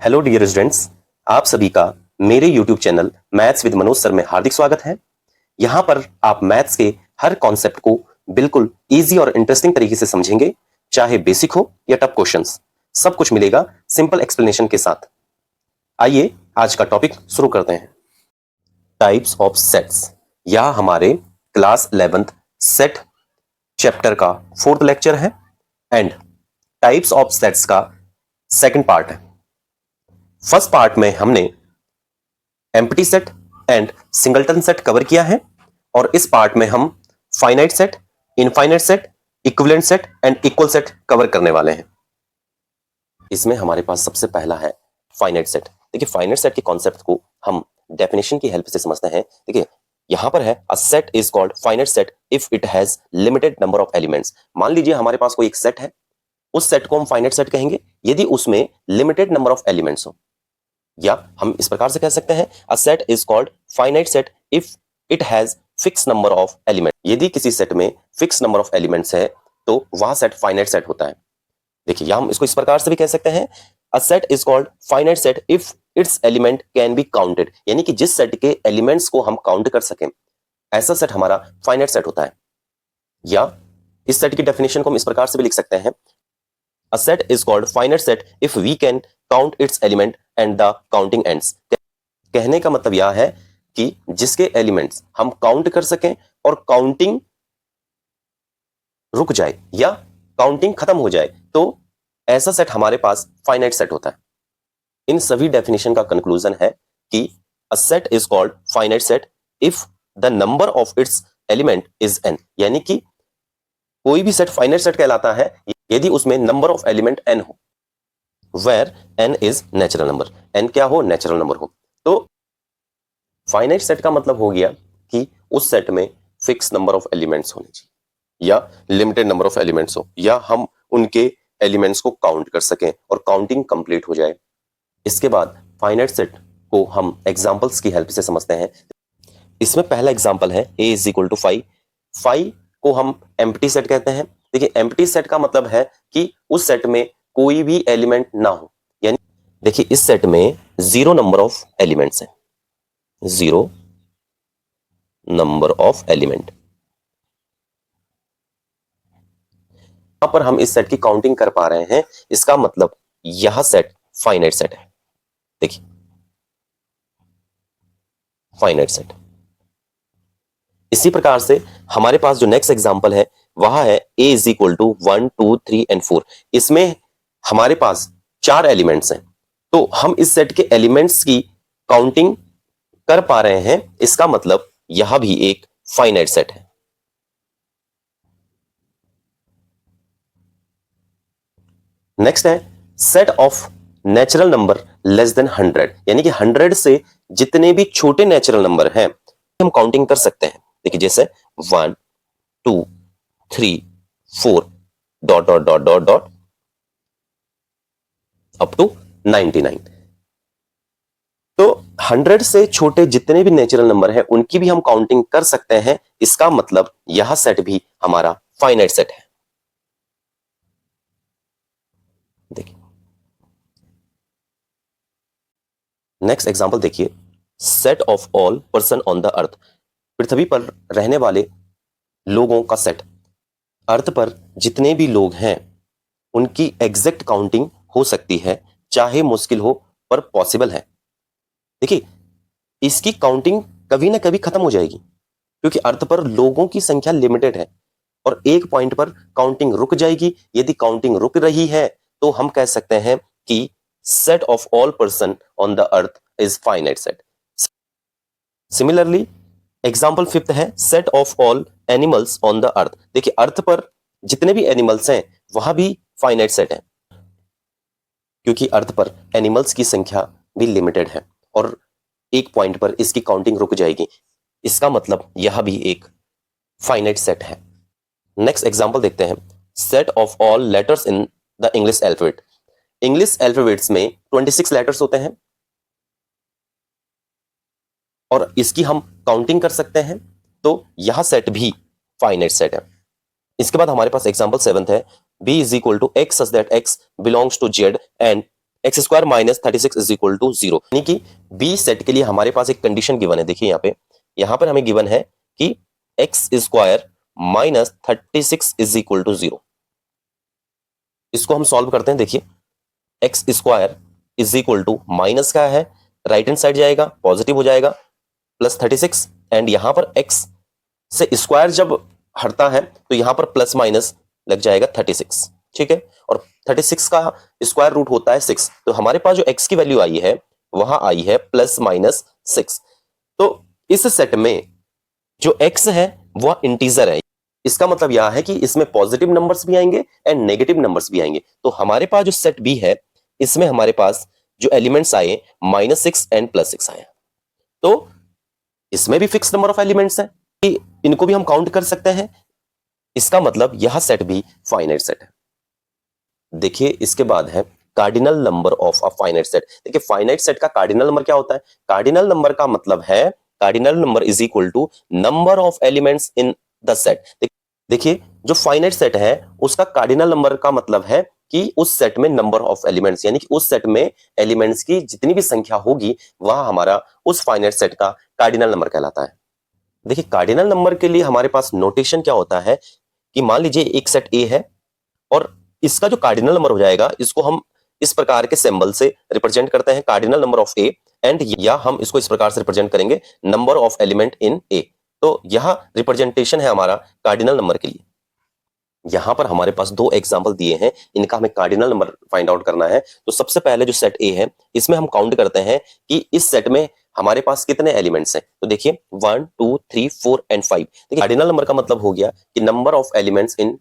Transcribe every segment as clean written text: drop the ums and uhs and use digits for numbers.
Hello dear students, आप सभी का मेरे YouTube channel maths with Manoj sir में हार्दिक स्वागत है। यहां पर आप मैथ्स के हर कॉन्सेप्ट को बिल्कुल इजी और इंटरेस्टिंग तरीके से समझेंगे, चाहे बेसिक हो या टफ क्वेश्चंस, सब कुछ मिलेगा सिंपल एक्सप्लेनेशन के साथ। आइए आज का टॉपिक शुरू करते हैं। टाइप्स ऑफ सेट्स, यह हमारे क्लास 11th सेट चैप्टर का 4th लेक्चर है एंड टाइप्स ऑफ सेट्स का सेकंड पार्ट है। फर्स्ट पार्ट में हमने empty set and singleton set cover किया है और इस पार्ट में हम finite set, infinite set, equivalent set and equal set cover करने वाले हैं। इसमें हमारे पास सबसे पहला है फाइनाइट सेट। देखिए, फाइनाइट सेट के कॉन्सेप्ट को हम डेफिनेशन की हेल्प से समझते हैं। देखिए, यहां पर है अ set is called finite set if it has limited number of elements. मान लीजिए हमारे पास कोई एक सेट है, उस सेट को हम फाइनाइट सेट कहेंगे यदि उसमें लिमिटेड नंबर ऑफ एलिमेंट्स हो, या हम इस प्रकार से कह सकते हैं a set is called finite set if it has fix number of element. यदि किसी सेट में फिक्स नंबर ऑफ एलिमेंट्स है तो वह सेट फाइनाइट सेट होता है। देखिए, या हम इसको इस प्रकार से भी कह सकते हैं a set is called finite set if it's element can be counted, यानी कि जिस सेट के एलिमेंट्स को हम काउंट कर सकें ऐसा सेट हमारा फाइनाइट सेट होता है। या इस सेट की डेफिनेशन को हम इस प्रकार से भी लिख सकते हैं a set is called finite set if we can count its element and the counting ends. कहने का मतलब यह है कि जिसके एलिमेंट्स हम काउंट कर सकें और काउंटिंग रुक जाए या काउंटिंग खत्म हो जाए तो ऐसा सेट हमारे पास फाइनाइट सेट होता है। इन सभी डेफिनेशन का कंक्लूजन है कि अ set is called finite set if the number of its element is n, यानी कि कोई भी सेट फाइनाइट सेट कहलाता है यदि उसमें नंबर ऑफ एलिमेंट n हो, where n is natural number. n क्या हो? नेचुरल नंबर हो। तो फाइनाइट सेट का मतलब हो गया कि उस सेट में फिक्स नंबर ऑफ एलिमेंट्स होने चाहिए या लिमिटेड नंबर ऑफ एलिमेंट्स हो, या हम उनके एलिमेंट्स को काउंट कर सकें और काउंटिंग कंप्लीट हो जाए। इसके बाद फाइनाइट सेट को हम एग्जांपल्स की हेल्प से समझते हैं। इसमें पहला एग्जांपल है a इज इक्वल टू 5। 5 को हम एम्प्टी सेट कहते हैं। देखिए, एम्प्टी सेट का मतलब है कि उस सेट में कोई भी एलिमेंट ना हो, यानी देखिए इस सेट में 0 नंबर ऑफ एलिमेंट्स हैं, 0 नंबर ऑफ एलिमेंट। यहां पर हम इस सेट की काउंटिंग कर पा रहे हैं, इसका मतलब यह सेट फाइनाइट सेट है। देखिए, फाइनाइट सेट। इसी प्रकार से हमारे पास जो नेक्स्ट एग्जांपल है वह है a is equal to 1 2 3 and 4। इसमें हमारे पास 4 एलिमेंट्स हैं, तो हम इस सेट के एलिमेंट्स की काउंटिंग कर पा रहे हैं, इसका मतलब यह भी एक फाइनाइट सेट है। नेक्स्ट है set of natural number less than 100, यानी कि 100 से जितने भी छोटे नेचुरल नंबर हैं हम काउंटिंग कर सकते हैं। देखिए, जैसे 1 2 3 4 dot dot dot dot dot up to 99। तो 100 से छोटे जितने भी नेचुरल नंबर हैं उनकी भी हम काउंटिंग कर सकते हैं, इसका मतलब यह सेट भी हमारा फाइनाइट सेट है। देखिए, नेक्स्ट एग्जांपल देखिए, set of all person on the earth. पृथ्वी पर रहने वाले लोगों का सेट। अर्थ पर जितने भी लोग हैं उनकी एग्जैक्ट काउंटिंग हो सकती है, चाहे मुश्किल हो पर पॉसिबल है। देखिए, इसकी काउंटिंग कभी ना कभी खत्म हो जाएगी क्योंकि अर्थ पर लोगों की संख्या लिमिटेड है और एक पॉइंट पर काउंटिंग रुक जाएगी। यदि काउंटिंग रुक रही है तो हम कह सकते हैं कि set of all person on the earth is finite set. Similarly example 5th है set of all animals on the अर्थ। देखिए, अर्थ पर जितने भी एनिमल्स हैं वह भी फाइनाइट सेट है क्योंकि अर्थ पर एनिमल्स की संख्या भी लिमिटेड है और एक पॉइंट पर इसकी काउंटिंग रुक जाएगी, इसका मतलब यह भी एक फाइनाइट सेट है। नेक्स्ट एग्जांपल देखते हैं set of all letters in the English alphabet. English alphabets में 26 लेटर्स होते हैं और इसकी हम काउंटिंग कर सकते हैं, तो यह सेट भी फाइनाइट सेट है। इसके बाद हमारे पास एग्जांपल 7th है b is equal to x such that x belongs to z and X square minus 36 is equal to 0। यानी कि बी सेट के लिए हमारे पास एक कंडीशन गिवन है। देखिए यहां पर हमें गिवन है कि X square minus 36 is equal to 0। इसको हम सॉल्व करते हैं। देखिए X square is equal to minus क्या है, राइट हैंड साइड जाएगा, पॉजिटिव हो जाएगा, प्लस 36, एंड यहां पर एक्स से स्क्वायर जब हटता है तो यहां पर प्लस माइनस लग जाएगा 36। ठीक है, और 36 का स्क्वायर रूट होता है 6, तो हमारे पास जो एक्स की वैल्यू आई है वहां आई है प्लस माइनस 6। तो इस सेट में जो एक्स है वह इंटीजर है। इसका मतलब यह है कि इसमें पॉजिटिव नंबर्स भी आएंगे एंड नेगेटिव नंबर्स भी आएंगे। तो हमारे पास जो सेट बी है इसमें हमारे पास जो एलिमेंट्स आए -6 एंड +6 आए। तो इसमें भी फिक्स नंबर ऑफ एलिमेंट्स है, इनको भी हम काउंट कर सकते हैं। इसका मतलब यह सेट भी फाइनाइट सेट है। देखिए इसके बाद है cardinal number of a finite set. देखिए फाइनाइट सेट का कार्डिनल नंबर क्या होता है? कार्डिनल नंबर का मतलब है cardinal number is equal to number of elements in the set. देखिए जो फाइनाइट सेट है उसका कार्डिनल नंबर का मतलब है कि उस सेट में नंबर ऑफ एलिमेंट्स, यानी कि उस सेट में एलिमेंट्स की जितनी भी संख्या होगी वह हमारा उस फाइनाइट सेट का कार्डिनल नंबर कहलाता है। देखिए कार्डिनल नंबर के लिए हमारे पास नोटेशन क्या होता है कि मान लीजिए एक सेट ए है और इसका जो कार्डिनल नंबर हो जाएगा इसको हम इस प्रकार के सिंबल से रिप्रेजेंट करते हैं, cardinal number of A, and या हम इसको इस प्रकार से रिप्रेजेंट करेंगे नंबर ऑफ एलिमेंट इन ए। तो यह रिप्रेजेंटेशन है हमारा कार्डिनल नंबर के लिए। यहां पर हमारे पास दो एग्जांपल दिए हैं, इनका हमें कार्डिनल नंबर फाइंड आउट करना है। तो सबसे पहले जो सेट ए है इसमें हम काउंट करते हैं कि इस सेट में हमारे पास कितने एलिमेंट्स हैं। तो देखिए 1 2 3 4 एंड 5। देखिए कार्डिनल नंबर का मतलब हो गया कि number of elements in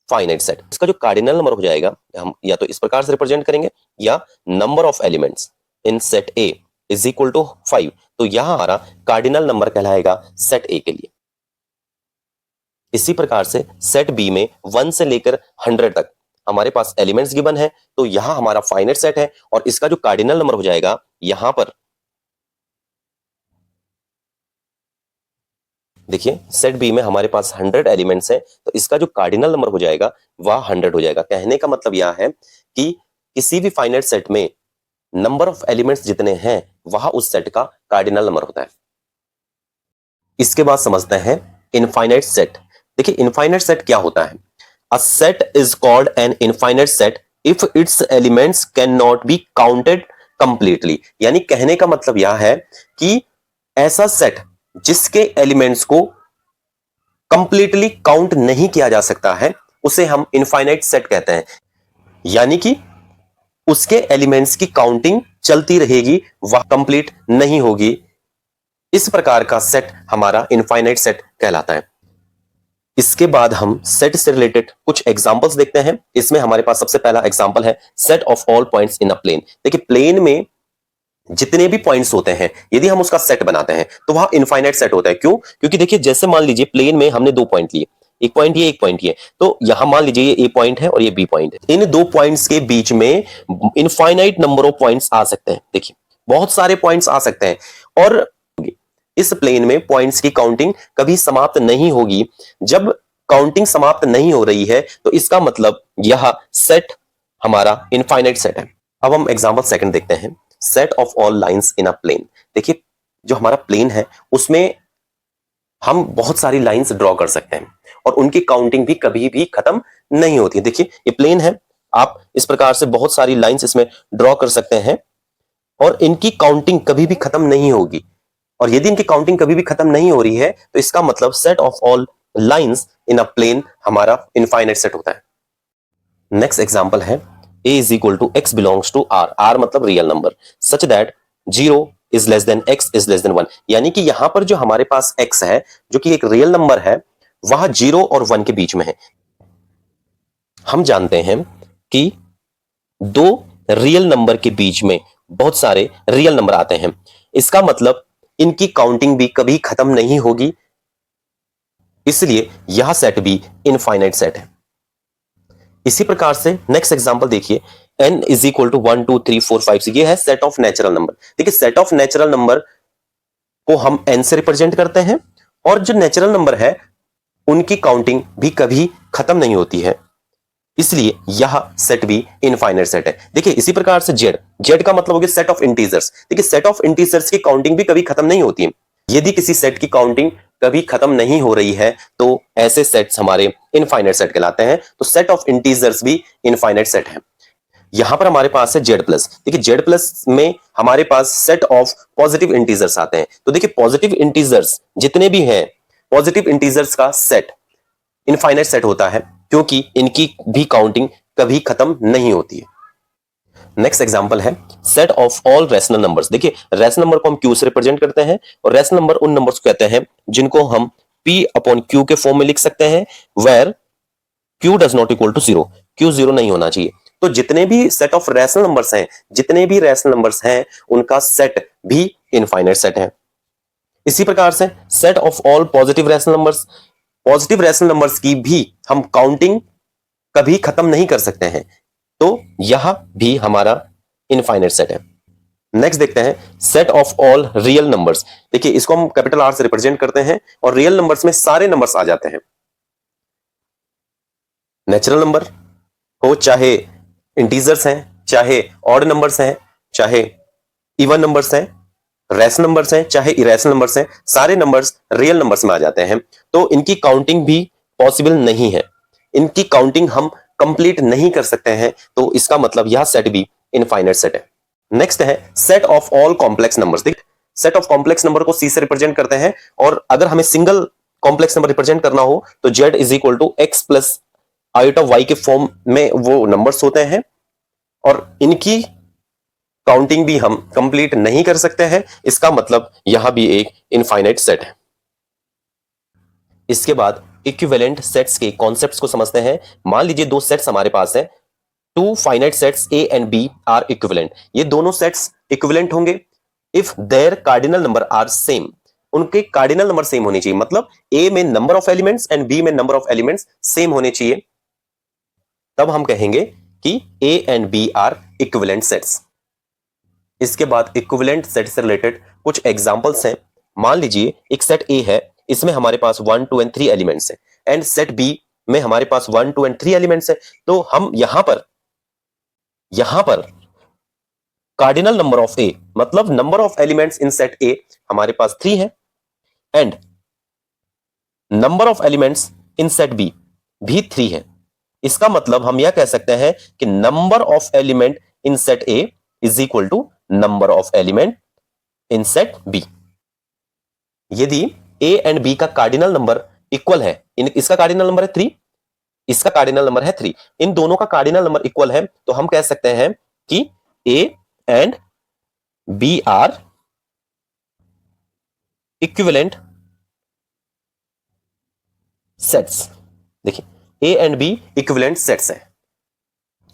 finite set. इसका जो कार्डिनल नंबर हो जाएगा हम या तो इस प्रकार से रिप्रेजेंट करेंगे या number of elements in set A is equal to 5। तो यहां हमारा कार्डिनल नंबर कहलाएगा सेट ए के लिए। इसी प्रकार से सेट बी में 1 से लेकर 100 तक हमारे पास एलिमेंट्स गिवन है, तो यहां हमारा फाइनाइट सेट है और इसका जो कार्डिनल नंबर हो जाएगा यहां पर देखिए सेट बी में हमारे पास 100 एलिमेंट्स हैं, तो इसका जो कार्डिनल नंबर हो जाएगा वह 100 हो जाएगा। कहने का मतलब यह है कि किसी भी फाइनाइट सेट में नंबर ऑफ एलिमेंट्स जितने हैं वह उस सेट का कार्डिनल नंबर होता है। इसके बाद समझते हैं इनफाइनाइट सेट। देखिए इनफाइनाइट सेट क्या होता है? अ set is called an infinite set if it's elements can not be counted completely. यानी कहने का मतलब यह है कि ऐसा सेट जिसके एलिमेंट्स को कंप्लीटली काउंट नहीं किया जा सकता है उसे हम इनफाइनाइट सेट कहते हैं। यानी कि उसके एलिमेंट्स की काउंटिंग चलती रहेगी, वह कंप्लीट नहीं होगी। इस प्रकार का सेट हमारा इनफाइनाइट सेट कहलाता है। इसके बाद हम सेट से रिलेटेड कुछ एग्जांपल्स देखते हैं। इसमें हमारे पास सबसे पहला एग्जांपल है set of all points in a plane. देखिए प्लेन में जितने भी पॉइंट्स होते हैं यदि हम उसका सेट बनाते हैं तो वह इनफाइनाइट सेट होता है। क्यों? क्योंकि देखिए जैसे मान लीजिए प्लेन में हमने 2 पॉइंट लिए, एक पॉइंट ये एक पॉइंट ये, तो यहां मान लीजिए ये ए पॉइंट है और ये बी पॉइंट है। इन 2 पॉइंट्स के बीच में इनफाइनाइट नंबर ऑफ पॉइंट्स आ सकते हैं। देखिए बहुत सारे पॉइंट्स आ सकते हैं और इस प्लेन में पॉइंट्स की काउंटिंग कभी समाप्त नहीं होगी। जब काउंटिंग समाप्त नहीं हो रही है तो इसका मतलब यह सेट हमारा इनफाइनाइट सेट है। अब हम एग्जांपल सेकंड देखते हैं, set of all lines in a plane. देखिए जो हमारा प्लेन है उसमें हम बहुत सारी लाइंस ड्रॉ कर सकते हैं और उनकी काउंटिंग भी कभी भी खत्म नहीं होती है। देखिए ये प्लेन है, आप इस प्रकार से बहुत सारी लाइंस इसमें ड्रॉ कर सकते हैं और इनकी काउंटिंग कभी भी खत्म नहीं होगी। और यदि इनकी काउंटिंग कभी भी खत्म नहीं हो रही है तो इसका मतलब set of all lines in a plane हमारा इनफाइनाइट सेट होता है। नेक्स्ट एग्जांपल है a is equal to x belongs to r। r मतलब real number such that 0 is less than x is less than 1। यानी कि यहां पर जो हमारे पास x है जो कि एक रियल नंबर है वह 0 और 1 के बीच में है। हम जानते हैं कि दो रियल नंबर के बीच में बहुत सारे रियल नंबर आते हैं, इसका मतलब इनकी काउंटिंग भी कभी खत्म नहीं होगी, इसलिए यह सेट भी इनफाइनाइट सेट है। इसी प्रकार से नेक्स्ट एग्जांपल देखिए, n इज इक्वल टू 1 2 3 4 5। ये है सेट ऑफ नेचुरल नंबर। देखिए सेट ऑफ नेचुरल नंबर को हम n से रिप्रेजेंट करते हैं और जो नेचुरल नंबर है उनकी काउंटिंग भी कभी खत्म नहीं होती है। इसलिए यह सेट भी इनफाइनाइट सेट है। देखिए इसी प्रकार से जेड का मतलब हो गया सेट ऑफ इंटीजर्स। देखिए सेट ऑफ इंटीजर्स की काउंटिंग भी कभी खत्म नहीं होती है। यदि किसी सेट की काउंटिंग कभी खत्म नहीं हो रही है तो ऐसे सेट्स हमारे इनफाइनाइट सेट कहलाते हैं। तो सेट ऑफ इंटीजर्स भी इनफाइनाइट सेट है। यहां पर हमारे पास है जेड प्लस। देखिए जेड प्लस में हमारे पास सेट ऑफ पॉजिटिव इंटीजर्स आते हैं। तो देखिए पॉजिटिव इंटीजर्स जितने भी हैं, पॉजिटिव इंटीजर्स का सेट इनफाइनाइट सेट होता है क्योंकि इनकी भी काउंटिंग कभी खत्म नहीं होती है। नेक्स्ट एग्जांपल है set of all rational numbers. देखिए रैशनल नंबर को हम क्यू से रिप्रेजेंट करते हैं और रैशनल नंबर उन नंबर्स को कहते हैं जिनको हम p अपॉन क्यू के फॉर्म में लिख सकते हैं, where Q does not equal to zero. Q zero नहीं होना चाहिए। तो जितने भी सेट ऑफ रैशनल नंबर्स हैं, जितने भी रैशनल नंबर्स हैं, उनका सेट भी इनफाइनाइट सेट है। इसी प्रकार से set of all positive rational numbers, positive rational numbers की भी हम काउंटिंग कभी खत्म नहीं कर सकते हैं। तो यह भी हमारा इनफाइनाइट सेट है। नेक्स्ट देखते हैं set of all real numbers. देखिए इसको हम कैपिटल आर से रिप्रेजेंट करते हैं और रियल नंबर्स में सारे नंबर्स आ जाते हैं। नेचुरल नंबर हो, चाहे इंटीजर्स हैं, चाहे ऑड नंबर्स हैं, चाहे इवन नंबर्स हैं, रैशनल नंबर्स हैं, चाहे इरेशनल नंबर्स हैं, सारे नंबर्स रियल नंबर्स में आ जाते हैं। तो इनकी काउंटिंग भी पॉसिबल नहीं है, इनकी काउंटिंग हम कंप्लीट नहीं कर सकते हैं। तो इसका मतलब यह सेट भी इनफाइनाइट सेट है। नेक्स्ट है set of all complex numbers. देखिए सेट ऑफ कॉम्प्लेक्स नंबर को सी से रिप्रेजेंट करते हैं और अगर हमें सिंगल कॉम्प्लेक्स नंबर रिप्रेजेंट करना हो तो Z is equal to X plus iota of Y के फॉर्म में वो नंबर्स होते हैं और इनकी काउंटिंग भी हम कंप्लीट नहीं कर सकते हैं। इसका मतलब यहां भी एक इनफाइनाइट सेट है। इसके बाद इक्विवेलेंट सेट्स के कॉन्सेप्ट्स को समझते हैं। मान लीजिए दो सेट्स हमारे पास है, two finite sets A and B are equivalent. ये दोनों सेट्स इक्विवेलेंट होंगे if their cardinal number are same. उनके कार्डिनल नंबर सेम होने चाहिए, मतलब ए में number of elements and B में नंबर ऑफ एलिमेंट्स सेम होने चाहिए। तब हम कहेंगे कि A and B are equivalent sets. इसके बाद इक्विवेलेंट सेट से रिलेटेड कुछ एग्जांपल्स हैं। मान लीजिए एक सेट ए है, इसमें हमारे पास 1 2 एंड 3 एलिमेंट्स हैं एंड सेट बी में हमारे पास 1 2 एंड 3 एलिमेंट्स हैं। तो हम यहां पर कार्डिनल नंबर ऑफ ए, मतलब number of elements in set A हमारे पास 3 है and number of elements in set B भी 3 है। इसका मतलब हम यह कह सकते हैं कि number of element in set A is equal to number of element in set B. यदि ए एंड बी का कार्डिनल नंबर इक्वल है, इसका कार्डिनल नंबर है 3, इसका कार्डिनल नंबर है 3, इन दोनों का कार्डिनल नंबर इक्वल है, तो हम कह सकते हैं कि A and B are equivalent sets. देखिए A and B equivalent sets हैं।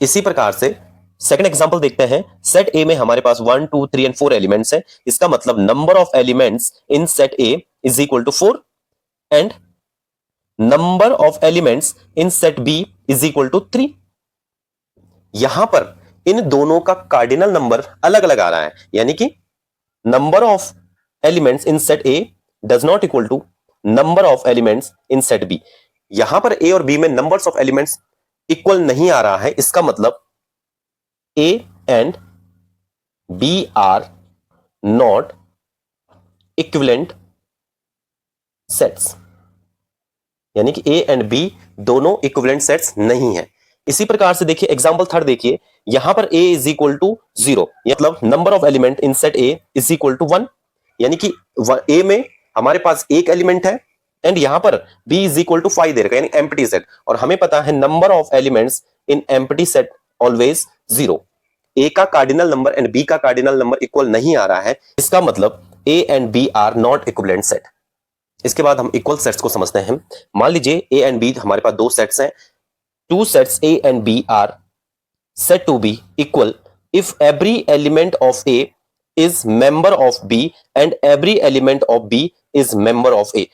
इसी प्रकार से सेकंड एग्जांपल देखते हैं। सेट ए में हमारे पास 1 2 3 एंड 4 एलिमेंट्स हैं। इसका मतलब number of elements in set A is equal to 4 and number of elements in set B is equal to 3। यहां पर इन दोनों का कार्डिनल नंबर अलग अलग आ रहा है, यानी कि number of elements in set A does not equal to number of elements in set B. यहां पर ए और बी में नंबर्स ऑफ एलिमेंट्स इक्वल नहीं आ रहा है। इसका मतलब A and B are not equivalent sets, यानी कि ए एंड बी दोनों इक्विवेलेंट सेट्स नहीं है। इसी प्रकार से देखिए एग्जांपल थर्ड देखिए, यहां पर ए इज इक्वल टू 0, मतलब number of element in set A is equal to 1, यानी कि ए में हमारे पास एक एलिमेंट है एंड यहां पर बी इज इक्वल टू 5 दे रखा है, यानी एम्प्टी सेट। और हमें पता है number of elements in empty set always 0। A का कार्डिनल नंबर एंड बी का कार्डिनल नंबर इक्वल नहीं आ रहा है। इसका मतलब A and B are not equivalent set. इसके बाद हम इक्वल सेट्स को समझते हैं। मान लीजिए ए एंड बी हमारे पास दो सेट्स हैं। Two sets A and B are said to be equal if every element of A is member of B and every element of B is member of A।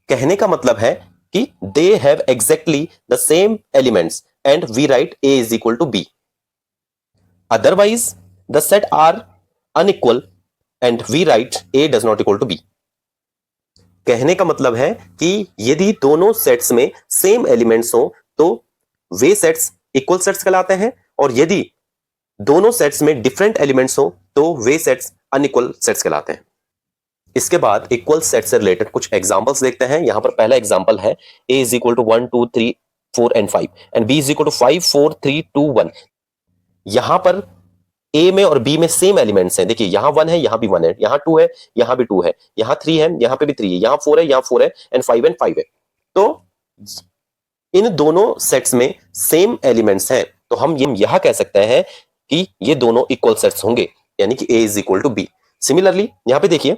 कहने का मतलब है कि they have exactly the same elements and we write A is equal to B। Otherwise the set are unequal and we write A does not equal to B। कहने का मतलब है कि यदि दोनों सेट्स में सेम एलिमेंट्स हो तो वे सेट्स इक्वल सेट्स कहलाते हैं, और यदि दोनों सेट्स में डिफरेंट एलिमेंट्स हो तो वे सेट्स अनइक्वल सेट्स कहलाते हैं। इसके बाद इक्वल सेट से रिलेटेड कुछ एग्जांपल्स देखते हैं। यहां पर पहला एग्जांपल है a is equal to 1 2 3 4 and 5 and b is equal to 5 4 3 2 1। यहां पर a में और b में सेम एलिमेंट्स हैं। देखिए यहां 1 है, यहां भी 1 है, यहां 2 है, यहां भी 2 है, यहां 3 है, यहां पे भी 3 है, यहां 4 है, यहां 4 है, एंड 5 है। तो इन दोनों सेट्स में सेम एलिमेंट्स हैं, तो हम यह कह सकते हैं कि ये दोनों इक्वल सेट्स होंगे, यानी कि a is equal to b। Similarly यहां पे देखिए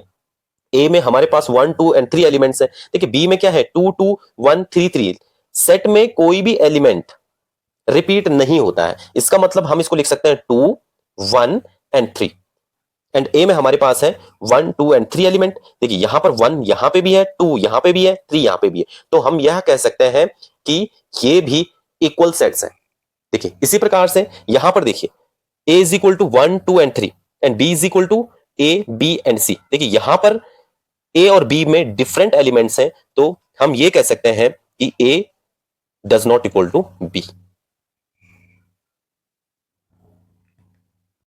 A में हमारे पास 1 2 एंड 3 एलिमेंट्स हैं। देखिए B में क्या है 2 2 1 3 3। सेट में कोई भी एलिमेंट रिपीट नहीं होता है, इसका मतलब हम इसको लिख सकते हैं 2 1 एंड 3। एंड A में हमारे पास है 1 2 एंड 3 एलिमेंट। देखिए यहां पर 1 यहां पे भी है, 2 यहां पे भी है, 3 यहां पे भी है, तो हम यह कह सकते हैं कि ये भी इक्वल सेट्स हैं। देखिए इसी प्रकार से यहां पर देखिए A is equal to 1 2 and 3 and B is equal to A B and C। देखिए यहां पर A और B में डिफरेंट एलिमेंट्स हैं, तो हम ये कह सकते हैं कि A does not equal to B।